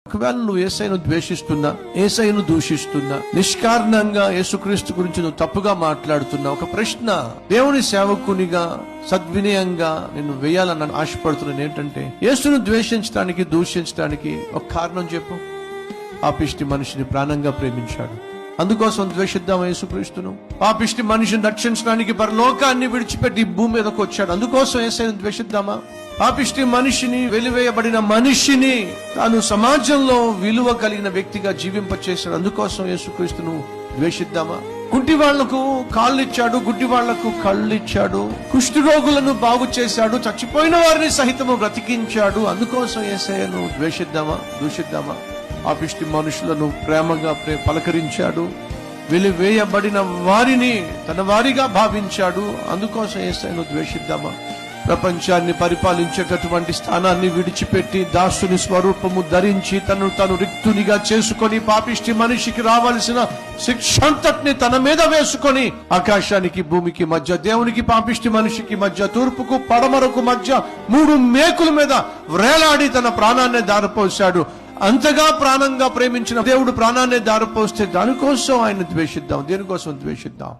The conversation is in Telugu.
ఒకవేళ నువ్వు యేసయ్యను ద్వేషిస్తున్నా, యేసయ్యను దూషిస్తున్నా, నిష్కారణంగా యేసుక్రీస్తు గురించి నువ్వు తప్పుగా మాట్లాడుతున్నా, ఒక ప్రశ్న దేవుని సేవకునిగా సద్వినయంగా నిన్ను వేయాలని ఆశపడుతున్నాను ఏంటంటే, యేసును ద్వేషించడానికి దూషించడానికి ఒక కారణం చెప్పు. పాపిష్టి మనిషిని ప్రాణంగా ప్రేమించాడు, అందుకోసం ద్వేషిద్దాం యేసుక్రీస్తును. పాపిష్టి మనిషిని రక్షించడానికి పరలోకాన్ని విడిచిపెట్టి భూమి మీదకు వచ్చాడు, అందుకోసం యేసయ్యను ద్వేషిద్దామా? పాపిష్టి మనిషిని, వెలివేయబడిన మనిషిని తాను సమాజంలో విలువ కలిగిన వ్యక్తిగా జీవింపచేశాడు, అందుకోసం యేసుక్రీస్తును ద్వేషిద్దామా? కుంటి వాళ్లకు కాళ్ళు ఇచ్చాడు, గుడ్డి వాళ్లకు కళ్ళు ఇచ్చాడు, కుష్టి రోగులను బాగు చేశాడు, చచ్చిపోయిన వారిని సహితము బ్రతికించాడు, అందుకోసం యేసయ్యను ద్వేషిద్దామా, దూషిద్దామా? పాపిష్టి మనుషులను ప్రేమగా పలకరించాడు, వెలివేయబడిన వారిని తన వారిగా భావించాడు, అందుకోసం యేసయ్యను ద్వేషిద్దామా? ప్రపంచాన్ని పరిపాలించేటటువంటి స్థానాన్ని విడిచిపెట్టి దాసుని స్వరూపము ధరించి తనను తాను రిక్తునిగా చేసుకొని పాపిష్టి మనిషికి రావాల్సిన శిక్షంతటిని తన మీద వేసుకొని ఆకాశానికి భూమికి మధ్య, దేవునికి పాపిష్టి మనిషికి మధ్య, తూర్పుకు పడమరకు మధ్య 3 మేకుల మీద వ్రేలాడి తన ప్రాణాన్ని దారపోశాడు. అంతగా ప్రాణంగా ప్రేమించిన దేవుడు ప్రాణాన్ని దారపోస్తే దానికోసం ఆయన ద్వేషిద్దాం. దేనికోసం ద్వేషిద్దాం?